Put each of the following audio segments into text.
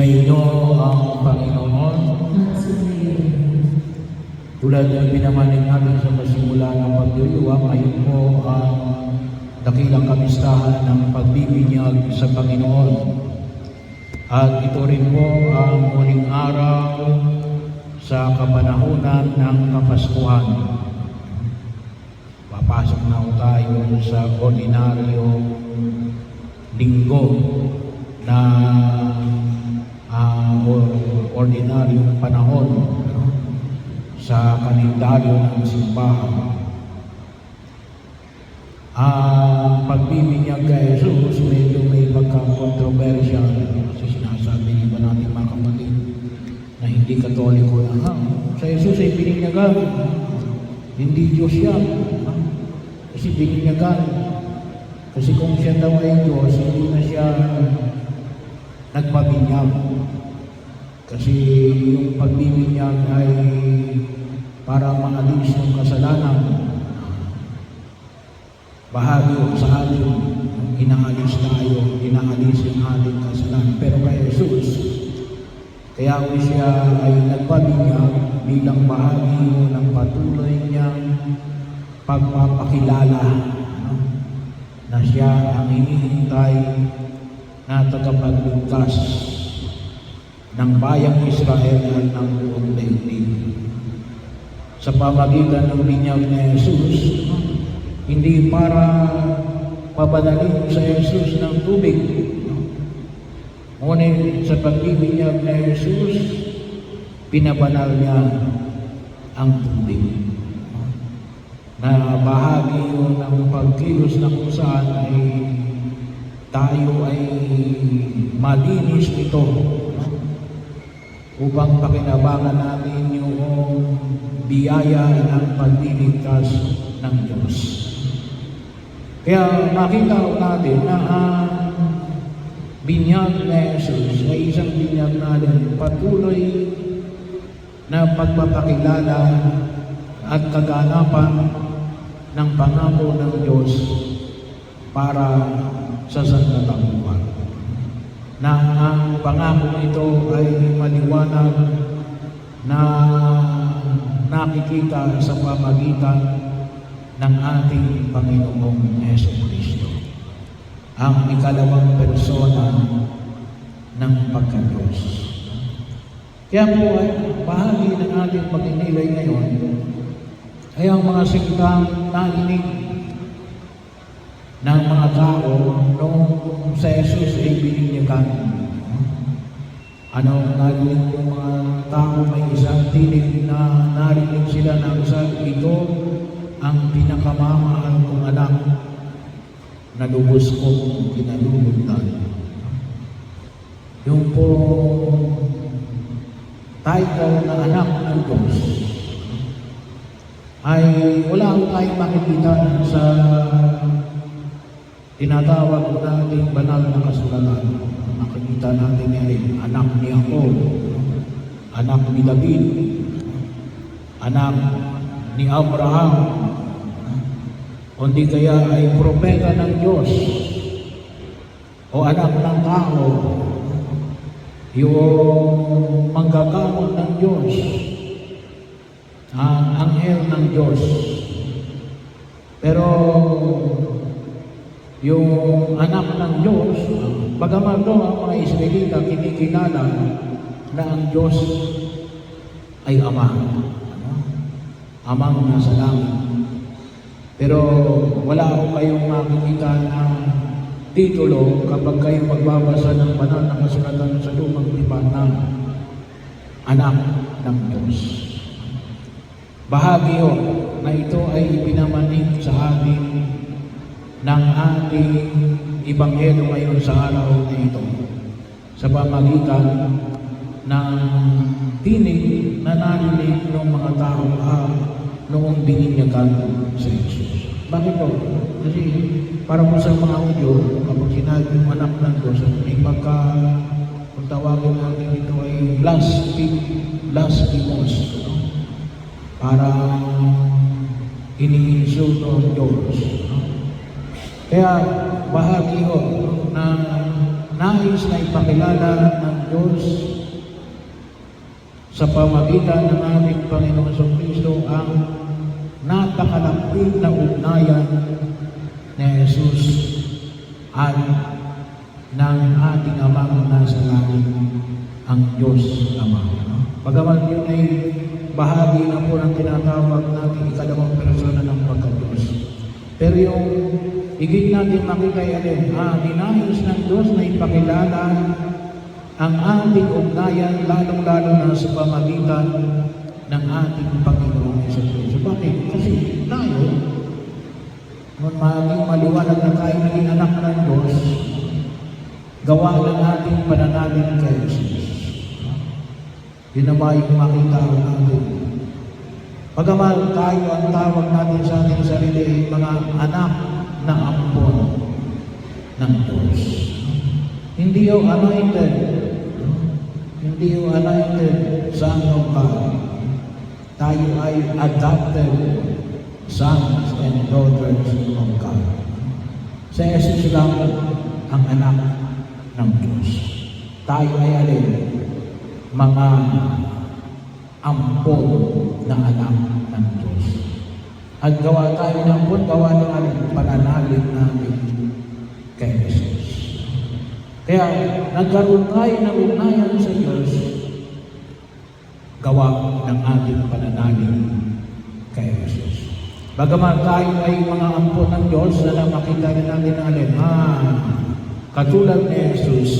Sumainyo ang Panginoon. Tulad ng pinamanig natin sa pasimula ng pagdiriwang, ngayon po ang dakilang kamistahan ng pagbibinyag sa Panginoon. At ito rin po ang muling araw sa kapanahunan ng Kapaskuhan. Papasok na tayo sa ordinaryong linggo na ordinaryong panahon sa kalendaryo ng simbahan. Ang pagbibinyag kay Jesus medyo may pagka-controversial kasi sinasabi niyo ba natin mga kapatid na hindi Katoliko na sa Jesus ay bininyagan, hindi Diyos yan, kasi bininyagan. Kasi kung siya daw ay Diyos, hindi na siya nagpabinyag. Kasi yung pagbibinyag ay para maalis ng kasalanan. Bahagi sa atin, inaalis tayo, inaalis yung ating kasalanan. Pero kay Jesus, kaya ko siya ay nagpabinyag bilang bahagi ng patuloy niyang pagpapakilala na siya ang hinihintay na tagapagligtas ng bayang Israel at ng buong daigdig. Sa pamagitan ng binyag ni Jesus, hindi para pabanalin sa Jesus ng tubig, ngunit sa pagbibinyag ni Jesus, pinabanal niya ang tubig. Na bahagi yun ng pagkilos na kung saan ay tayo ay malinis nito upang pakinabangan natin yung biyaya ng pagliligtas ng Diyos. Kaya makita natin na ang binyag ni Jesus ay isang binyag natin patuloy na pagpapakilala at kaganapan ng pangako ng Diyos para sa sandatang buwan. Na ang pangako ito ay maliwanag na nakikita sa pamagitan ng ating Panginoong Jesucristo, ang ikalawang persona ng pagka-Diyos. Kaya po ay bahagi ng ating pagninilay ngayon ay ang mga salitang narinig ng mga tao noong sa Jesus ay bininyagan. Ano narinig yung mga tao? May isang tinig na narinig sila ng sabi, ito ang pinakamamahal kong anak na lubos kong kinalulugdan. Yung po title na anak ng Diyos ay wala tayong makikita sa tinatawag natin banal na kasulatan. Makikita natin yan, anak ni Jacob, anak ni David, anak ni Abraham, o di kaya ay propeta ng Diyos, o anak ng tao, yung manggagamot ng Diyos, ang anghel ng Diyos. Pero yung anak ng Diyos, bagaman doon ang mga Israelita kinikilala na ang Diyos ay Ama, Amang nasa langit. Pero wala ko kayong makikita na titulo kapag kayo magbabasa ng banal na kasulatan sa lumang tipan ng anak ng Diyos. Bahagi yun na ito ay ipinamanig sa atin ng ating Ibanghelo ngayon sa araw na ito sa pamagitan ng tinig na narinig ng mga tao noong bininyagan sa Jesus. Bakit po? Kasi para po sa mga Hudyo, kapag sinabi yung anak ng Diyos, ay kung tawagin natin ito ay blasphemous. Para iniinsulto ang Diyos. Kaya bahagi ko na nais na ipakilala ng Diyos sa pamagitan ng ating Panginoon Kristo ang napakalapit na ugnayan ni Jesus at ng ating Amang nasa langit, ang Diyos Ama. Bagaman yun ay bahagi na po ng tinatawag natin ikalawang persona ng pagka-Diyos. Pero yung higit natin makita yan, ninayos ng Diyos na ipakilala ang ating ugnayan, lalong-lalo na sa pamagitan ng ating Panginoong Kristo. Bakit? Kasi tayo, nung maging maliwanag na tayo naging anak ng Diyos, gawa ng ating pananalig kay Jesus. Yun naman yung makita natin. Pagaman tayo ang tawag natin sa ating sarili, mga anak na ampon ng Diyos. Hindi yung anointed. Hindi yung anointed son of God. Tayo ay adopted sons and daughters of God. Sa Jesus lang ang anak ng Diyos. Tayo ay alin? Mga ampon na anak ng Diyos. At gawa tayo ng ampon, gawa ng alin? Pananalig natin kay Jesus. Kaya nagkaroon tayo ng ugnayan sa Diyos, gawa ng ating pananalig kay Jesus. Bagaman tayo ay mga ampon ng Diyos, na makita rin natin alin, katulad ni Jesus,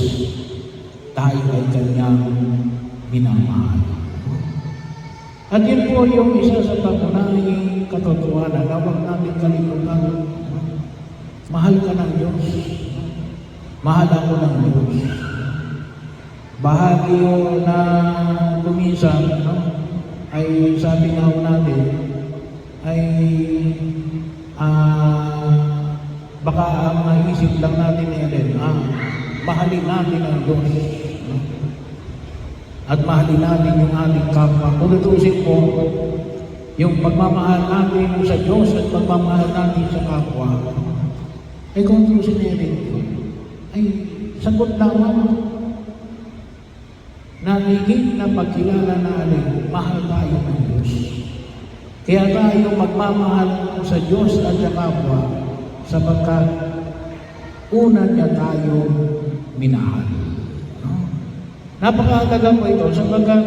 tayo ay kanyang minamahal. At yun po yung isa sa pangunahing katotohanan na huwag natin kalimutan. Mahal ka ng Diyos. Mahal ako ng Diyos. Bahagi yun na kuminsan, ay sabi nga natin, ay baka ang naisip lang natin ay mahalin natin ang Diyos. At mahalin natin yung ating kapwa. Kung natusin po, yung pagmamahal natin sa Diyos at pagmamahal natin sa kapwa, ay kung natusin natin, ay sagot lamang na higit na pagkilala natin, mahal tayo ng Diyos. Kaya tayo magmamahal sa Diyos at sa kapwa, sapagkat una niya tayo minahal. Napakahalaga po ito sapagkat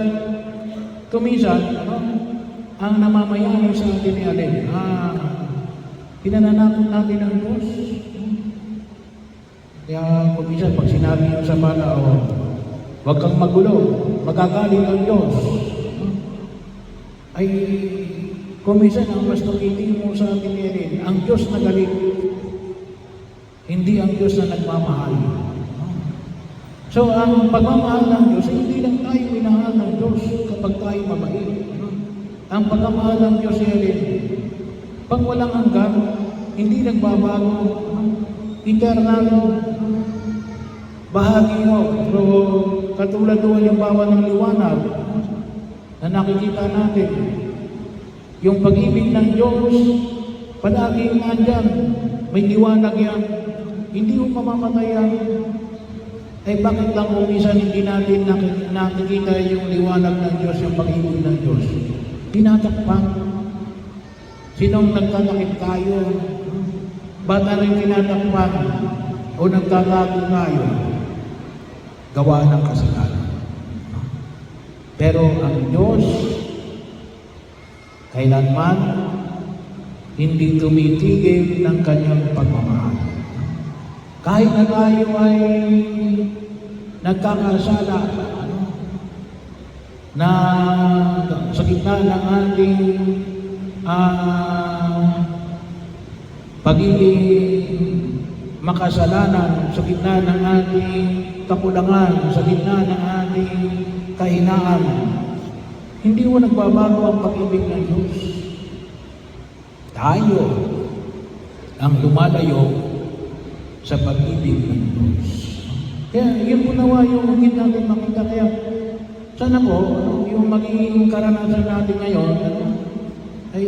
kuminsan, ang namamayani sa atin ni alin, pinananakot natin ang Diyos. Kaya kuminsan, pag sinabi nyo sa bata, huwag kang magulo, magagaling ang Diyos. Ay, kuminsan, ang mas tumitingin mo sa atin ni alin, ang Diyos na galing, hindi ang Diyos na nagmamahal. So, ang pagmamahal ng Diyos, hindi lang tayo minahal ng Diyos kapag tayo mabait. Ang pagmamahal ng Diyos ay pag walang hanggan, hindi nagbabago. Eternal bahagi mo. So, katulad doon yung bawa ng liwanag na nakikita natin. Yung pag-ibig ng Diyos, palaging nandyan. May liwanag yan. Hindi mo mamamatay yan. Eh bakit lang kung minsan hindi natin nakikita yung liwanag ng Diyos, yung pag-ibig ng Diyos? Tinatakpan. Sinong nagtatakip tayo? Ba't rin tinatakpan? O nagtatago tayo? Gawa ng kasalanan. Pero ang Diyos, kailanman, hindi tumitigil ng kanyang pagmamahal. Kahit na tayo ay nagkakasala na sa gitna ng ating pagiging makasalanan, sa gitna ng ating kakulangan, sa gitna ng ating kahinaan, hindi mo nagbabago ang pag-ibig ng Diyos. Tayo ang lumalayo sa pag-ibig ng Diyos. Kaya yun po nawa yung higit natin makita. Kaya sana po, yung magiging karanasan natin ngayon, ay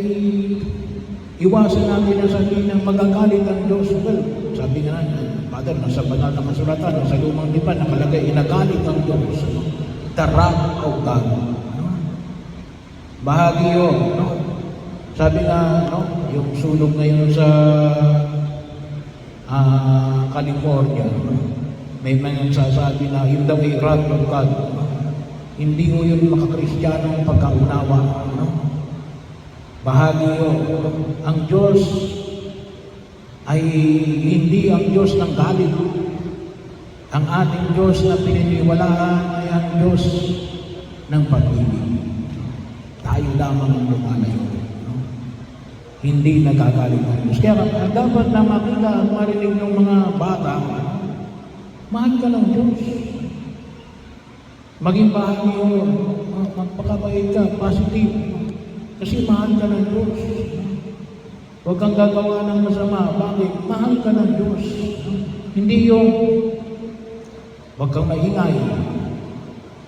iwasan natin na sabihin ng magagalit ang Diyos. Well, sabi nga na, Father, nasa banal na kasulatan, nasa lumang dipan, nakalagay, inagalit ang Diyos. The wrath of God. Bahagi yun, no? Sabi nga, no, yung sunog ngayon sa California, no? May mga nagsasabi na yun daw ay wrath of God. No? Hindi mo yun makakristyano ang pagkaunawa. No? Bahagi yun. Ang Diyos ay hindi ang Diyos ng galit. Ang ating Diyos na pininiwalaan ay ang Diyos ng pag-ibig. Tayo lamang ang lumalayo. No? Hindi nagagalit ang Diyos. Kaya dapat na makita at marinig ng mga bata, mahal ka ng Diyos. Maging bahagi yun. Magpakabait ka, positive. Kasi mahal ka ng Diyos. Huwag kang gagawa ng masama. Bakit? Mahal ka ng Diyos. Hindi yung huwag kang maingay.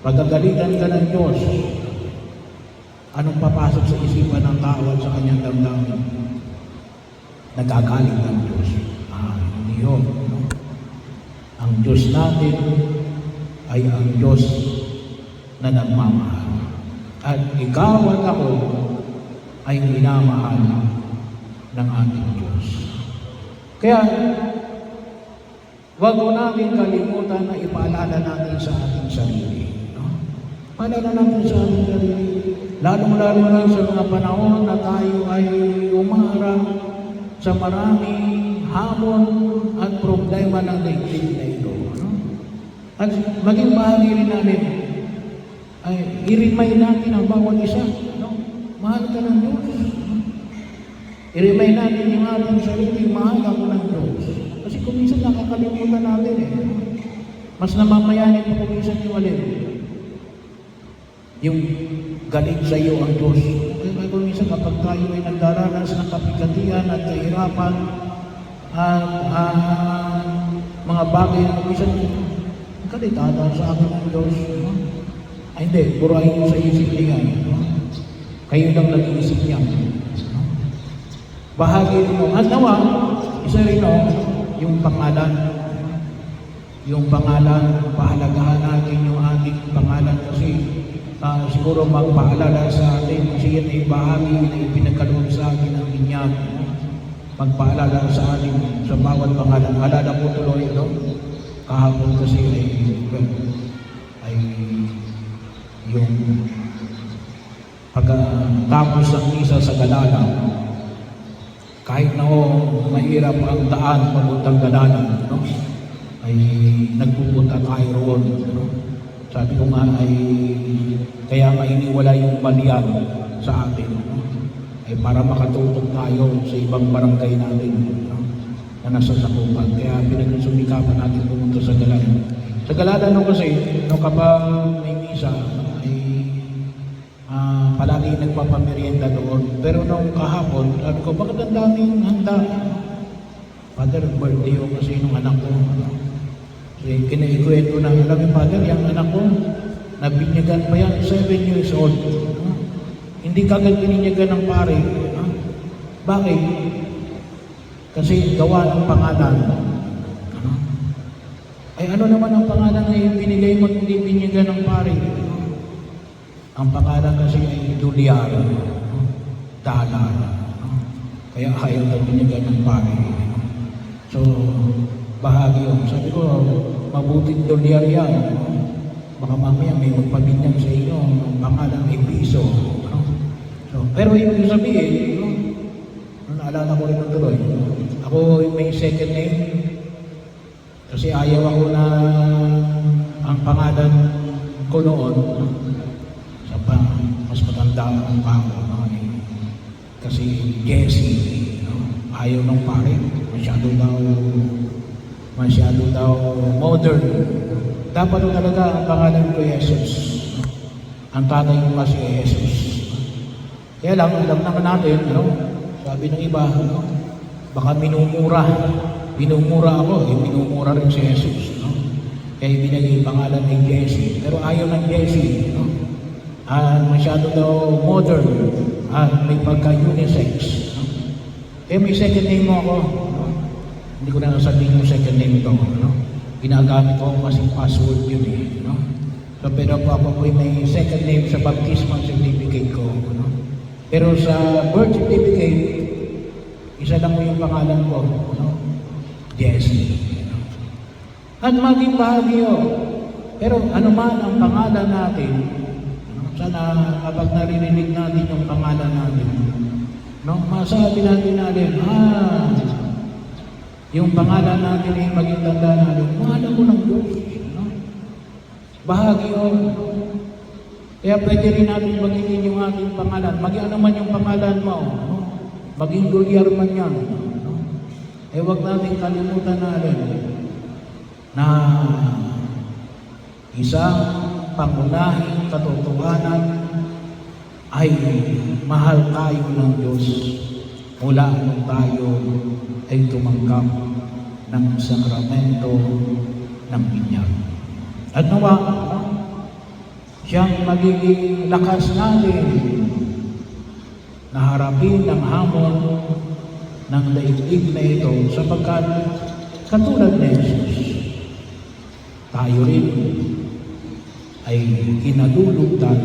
Pagkagalitan ka ng Diyos, anong papasok sa isipan ng tao at sa kanyang damdamin? Nagagalit ng Diyos. Hindi yun. No? Ang Diyos natin ay ang Diyos na nagmamahal. At ikaw at ako ay minamahal ng ating Diyos. Kaya, huwag mo natin kalimutan na ipaalala natin sa ating sarili. No? Paalala natin sa ating sarili. Lalo-lalo na sa mga panahon na tayo ay umarang sa maraming hamon at problema ng daigdig na ito. No? At maging bahagi rin natin, ay i-remind natin ang bawat isa. No? Mahal ka ng Diyos. I-remind natin yung ating sarili, mahal ako ng Diyos. Kasi kung minsan nakakalimutan natin mas namamayanin mo kung minsan yung alin. Yung galing sa iyo ang Diyos. Kaya kung minsan kapag tayo ay nagdaranas ng kapigatian at kahirapan at mga bagay na minsan kalitatan sa akin ng Diyos. Ay hindi, burahin mo sa isip niya. Kayo lang nag-iisip niya. Bahagi mo. At nawa, isa rin yung pangalan. Yung pangalan, pahalagahan natin yung ating pangalan kasi siguro magpaalala sa atin kasi yan ay bahagi na ipinagkaloob sa atin ng inyag. Magpaalala sa atin sa bawat pangalan. Alala ko tuloy, kahapon kasi ay yung pagkatapos ng misa sa Galana, kahit na mahirap ang daan papuntang Galana, ay nagpupunta tayo roon. Sabi ko nga ay kaya nga iniwala yung balian sa atin ay para makatutok tayo sa ibang barangay natin na nasa sakupan. Kaya pinagsumikapan natin pumunta sa Galana. Sa Galana kasi kapag may misa ay palagi nagpapamerienda doon. Pero nung kahapon, sabi ko, bakit ang daming handa? Father, birthday ko kasi nung anak ko. Kinaikwento na, alam mo, Father, yung anak ko, nabinyagan pa yan, 7 years old. Hindi kagad bininyagan ng pare. Bakit? Kasi gawa ng pangalan. Ay ano naman ang pangalan na yung binigay mo hindi binyagan ng pare? Ang pangalan kasi ay Dulyar, Dalar. Kaya ayaw na binyagan ng pare. So, bahagi yun. Sabi ko, mabuting Dulyar yan. Baka mamaya may magpabinyag sa inyo, ang pangalan ay Piso. So, pero yung sabihin, naalala ko rin ng tuloy. Ako may second name. Kasi ayaw ako na ang pangalan ko noon sa mas matanda ang ako. Kasi Jesse, ayaw ng pare. Masyado daw modern. Dapat talaga ang pangalan ko Jesus. Ang tatay ko kasi Jesus. Kaya lang, alam naman natin, sabi ng iba, baka minumura ako, minumura rin si Jesus. Kaya binigay pangalan ng Jesse. Pero ayaw ng Jesse. Masyado daw modern at may pagka-unisex. Kaya may second name mo ako. Hindi ko na nasabihin yung second name ito. Ginagamit ko kasi password yun . So, pero po ako po may second name sa baptismal certificate ko. No? Pero sa birth certificate, isa lang mo yung pangalan ko. No? Jesse. No? At maging bahagi yun. Pero ano man ang pangalan natin, no? Sana kapag naririnig natin yung pangalan natin, no? Masabi natin, yung pangalan natin ay maging tanda natin, mahal ako ng Diyos. No? Bahagi yun. Kaya pwede rin natin magiging yung ating pangalan. Maging ano man yung pangalan mo. No? Maging Golyar man yan. No? Huwag natin kalimutan natin na isang pangunahing katotohanan ay mahal tayo ng Diyos mula nung tayo ay tumanggap ng sakramento ng binyag. At nawa, siyang magiging lakas natin na harapin ang hamon ng daigdig na ito sapagkat katulad ni Jesus, tayo rin ay kinalulugdan